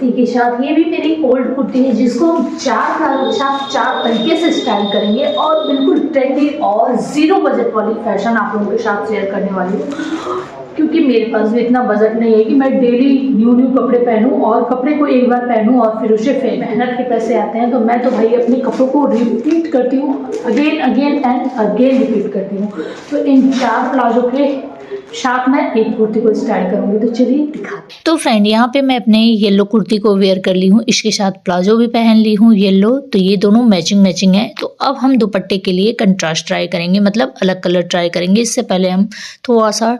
कुर्ती के साथ। ये भी मेरी ओल्ड कुर्ती है जिसको हम 4 कलर के साथ 4 तरीके से स्टाइल करेंगे और बिल्कुल ट्रेंडी और 0 बजट वाली फैशन आप लोगों के साथ शेयर करने वाली हूँ, क्योंकि मेरे पास भी इतना बजट नहीं है कि मैं डेली न्यू कपड़े पहनूं और कपड़े को एक बार पहनूं और फिर उसे मेहनत के पैसे आते हैं। तो मैं तो भाई अपने कपड़ों को रिपीट करती हूँ, अगेन एंड अगेन रिपीट करती हूँ। तो इन 4 प्लाजो के साथ मैं एक कुर्ती को स्टाइल करूंगी, तो चलिए दिखाते हैं। तो फ्रेंड यहाँ पे मैं अपने येलो कुर्ती को वेयर कर ली हूँ, इसके साथ प्लाजो भी पहन ली हूँ येलो, तो ये दोनों मैचिंग है। तो अब हम दुपट्टे के लिए कंट्रास्ट ट्राई करेंगे, मतलब अलग कलर ट्राई करेंगे। इससे पहले हम थोड़ा सा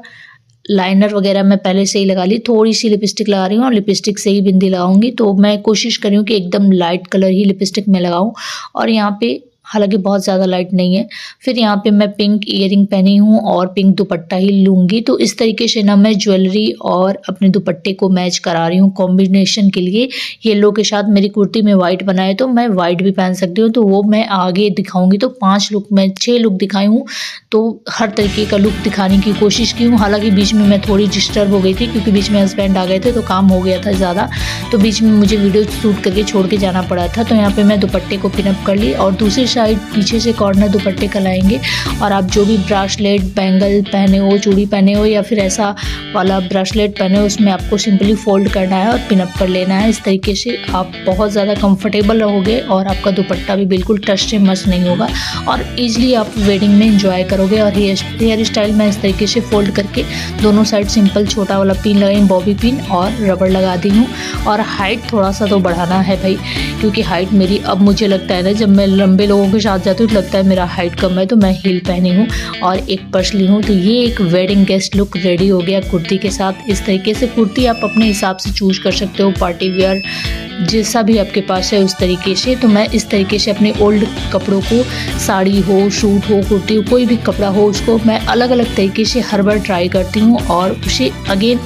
लाइनर वगैरह मैं पहले से ही लगा ली, थोड़ी सी लिपस्टिक लगा रही हूँ और लिपस्टिक से ही बिंदी लगाऊंगी। तो मैं कोशिश कर रही हूँ कि एकदम लाइट कलर ही लिपस्टिक में लगाऊं, और यहाँ पे हालांकि बहुत ज़्यादा लाइट नहीं है। फिर यहाँ पे मैं पिंक ईयरिंग पहनी हूँ और पिंक दुपट्टा ही लूँगी। तो इस तरीके से ना मैं ज्वेलरी और अपने दुपट्टे को मैच करा रही हूँ कॉम्बिनेशन के लिए। येलो के साथ मेरी कुर्ती में वाइट बना है, तो मैं वाइट भी पहन सकती हूँ, तो वो मैं आगे दिखाऊंगी। तो 5 लुक में 6 लुक दिखाई हूँ, तो हर तरीके का लुक दिखाने की कोशिश की हूँ। हालांकि बीच में मैं थोड़ी डिस्टर्ब हो गई थी क्योंकि बीच में हस्बैंड आ गए थे, तो काम हो गया था ज़्यादा, तो बीच में मुझे वीडियो शूट करके छोड़ के जाना पड़ा था। तो यहाँ पे मैं दुपट्टे को पिनअप कर ली और दूसरी साइड पीछे से कॉर्नर दुपट्टे का लाएंगे। और आप जो भी ब्रासलेट बैंगल पहने हो, चूड़ी पहने हो या फिर ऐसा वाला ब्रासलेट पहने हो, उसमें आपको सिंपली फोल्ड करना है और पिनअप कर लेना है। इस तरीके से आप बहुत ज़्यादा कंफर्टेबल रहोगे और आपका दुपट्टा भी बिल्कुल टच से मस नहीं होगा और ईजिली आप वेडिंग में इंजॉय करोगे। और हेयर स्टाइल मैं इस तरीके से फोल्ड करके दोनों साइड सिंपल छोटा वाला पिन लगाई, बॉबी पिन और रबड़ लगा दी हूँ। और हाइट थोड़ा सा तो बढ़ाना है भाई, क्योंकि हाइट मेरी अब मुझे लगता है ना, जब मैं लंबे लोगों के साथ जाती हूँ तो लगता है मेरा हाइट कम है, तो मैं हील पहनी हूँ और एक पर्स ली हूँ। तो ये एक वेडिंग गेस्ट लुक रेडी हो गया कुर्ती के साथ। इस तरीके से कुर्ती आप अपने हिसाब से चूज कर सकते हो, पार्टी वेयर जैसा भी आपके पास है उस तरीके से। तो मैं इस तरीके से अपने ओल्ड कपड़ों को, साड़ी हो, सूट हो, कुर्ती हो, कोई भी कपड़ा हो, उसको मैं अलग अलग तरीके से हर बार ट्राई करती हूँ और उसे अगेन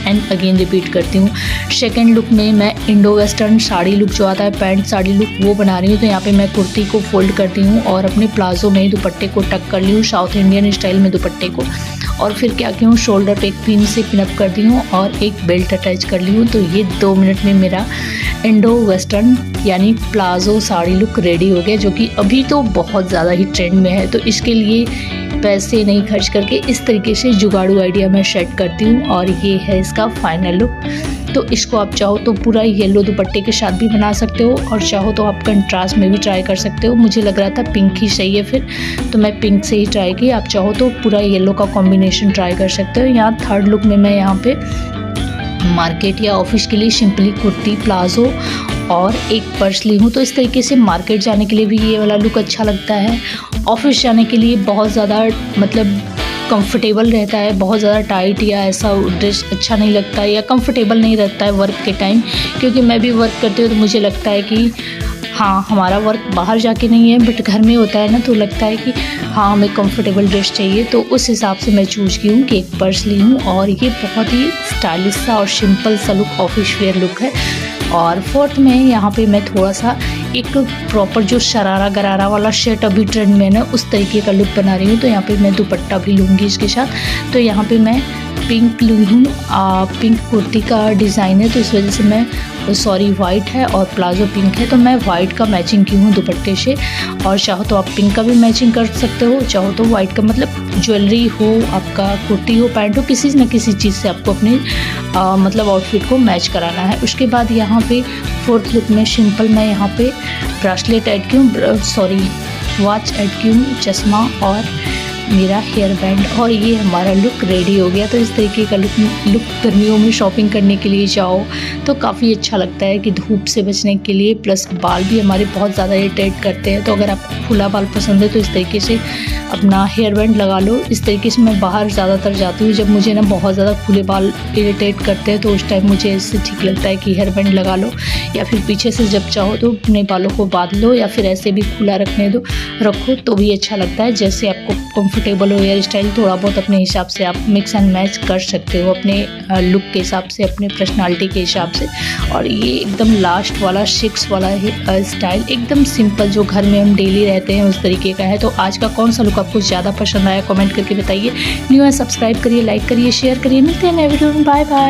एंड अगेन रिपीट करती हूँ। सेकेंड लुक में मैं इंडो वेस्टर्न साड़ी लुक जो आता है, पैंट साड़ी लुक, वो बना रही हूँ। तो यहाँ पे मैं कुर्ती को फोल्ड करती हूँ और अपने प्लाजो में दुपट्टे को टक कर ली हूँ, साउथ इंडियन स्टाइल में दुपट्टे को। और फिर क्या की हूँ, शोल्डर पे एक पिन से पिनअप कर दी हूँ और एक बेल्ट अटैच कर ली हूँ। तो ये 2 मिनट में मेरा इंडो वेस्टर्न यानी प्लाजो साड़ी लुक रेडी हो गया, जो कि अभी तो बहुत ज़्यादा ही ट्रेंड में है। तो इसके लिए पैसे नहीं खर्च करके इस तरीके से जुगाड़ू आइडिया मैं सेट करती हूँ और ये है इसका फाइनल लुक। तो इसको आप चाहो तो पूरा येलो दुपट्टे के साथ भी बना सकते हो और चाहो तो आप कंट्रास्ट में भी ट्राई कर सकते हो। मुझे लग रहा था पिंक ही सही है, फिर तो मैं पिंक से ही ट्राई की। आप चाहो तो पूरा येलो का कॉम्बिनेशन ट्राई कर सकते हो। यहाँ थर्ड लुक में मैं यहाँ पे मार्केट या ऑफिस के लिए सिंपली कुर्ती, प्लाजो और एक पर्स ली हूँ। तो इस तरीके से मार्केट जाने के लिए भी ये वाला लुक अच्छा लगता है, ऑफिस जाने के लिए बहुत ज़्यादा मतलब कंफर्टेबल रहता है, बहुत ज़्यादा टाइट या ऐसा ड्रेस अच्छा नहीं लगता या कंफर्टेबल नहीं रहता है वर्क के टाइम। क्योंकि मैं भी वर्क करती हूँ तो मुझे लगता है कि हाँ, हमारा वर्क बाहर जाके नहीं है बट घर में होता है ना, तो लगता है कि हाँ हमें कंफर्टेबल ड्रेस चाहिए। तो उस हिसाब से मैं चूज़ की हूँ कि एक पर्स ली हूँ और ये बहुत ही स्टाइलिश सा और सिंपल सा लुक, ऑफिस वेयर लुक है। और फोर्थ में यहाँ पे मैं थोड़ा सा एक प्रॉपर जो शरारा गरारा वाला शर्ट अभी ट्रेंड में है ना, उस तरीके का लुक बना रही हूँ। तो यहाँ पे मैं दुपट्टा भी लूँगी इसके साथ। तो यहाँ पे मैं पिंक ली हूँ, पिंक कुर्ती का डिज़ाइन है, तो इस वजह से मैं वाइट है और प्लाजो पिंक है, तो मैं वाइट का मैचिंग की हूँ दुपट्टे से। और चाहो तो आप पिंक का भी मैचिंग कर सकते हो, चाहो तो वाइट का, मतलब ज्वेलरी हो, आपका कुर्ती हो, पैंट हो, किसी न किसी चीज़ से आपको अपने मतलब आउटफिट को मैच कराना है। उसके बाद यहाँ पे फोर्थ लुक में सिंपल मैं यहाँ पे ब्रासलेट ऐड की हूँ, वॉच ऐड की हूँ, चश्मा और मेरा हेयर बैंड, और ये हमारा लुक रेडी हो गया। तो इस तरीके का लुक गर्मियों में शॉपिंग करने के लिए जाओ तो काफ़ी अच्छा लगता है कि धूप से बचने के लिए, प्लस बाल भी हमारे बहुत ज़्यादा इरिटेट करते हैं। तो अगर आपको खुला बाल पसंद है तो इस तरीके से अपना हेयर बैंड लगा लो। इस तरीके से मैं बाहर ज़्यादातर जाती हूँ, जब मुझे ना बहुत ज़्यादा खुले बाल इरिटेट करते हैं तो उस टाइम मुझे इससे ठीक लगता है कि हेयर बैंड लगा लो, या फिर पीछे से जब चाहो तो अपने बालों को बांध लो, या फिर ऐसे भी खुला रखो तो भी अच्छा लगता है। जैसे आपको कंफर्टेबल हो हेयर स्टाइल, थोड़ा बहुत अपने हिसाब से आप मिक्स एंड मैच कर सकते हो अपने लुक के हिसाब से, अपने पर्सनालिटी के हिसाब से। और ये एकदम लास्ट वाला 6 वाला स्टाइल एकदम सिंपल जो घर में हम डेली रहते हैं उस तरीके का है। तो आज का कौन सा लुक आपको ज़्यादा पसंद आया कमेंट करके बताइए। न्यू है सब्सक्राइब करिए, लाइक करिए, शेयर करिए। मिलते हैं नए वीडियो में, बाय बाय।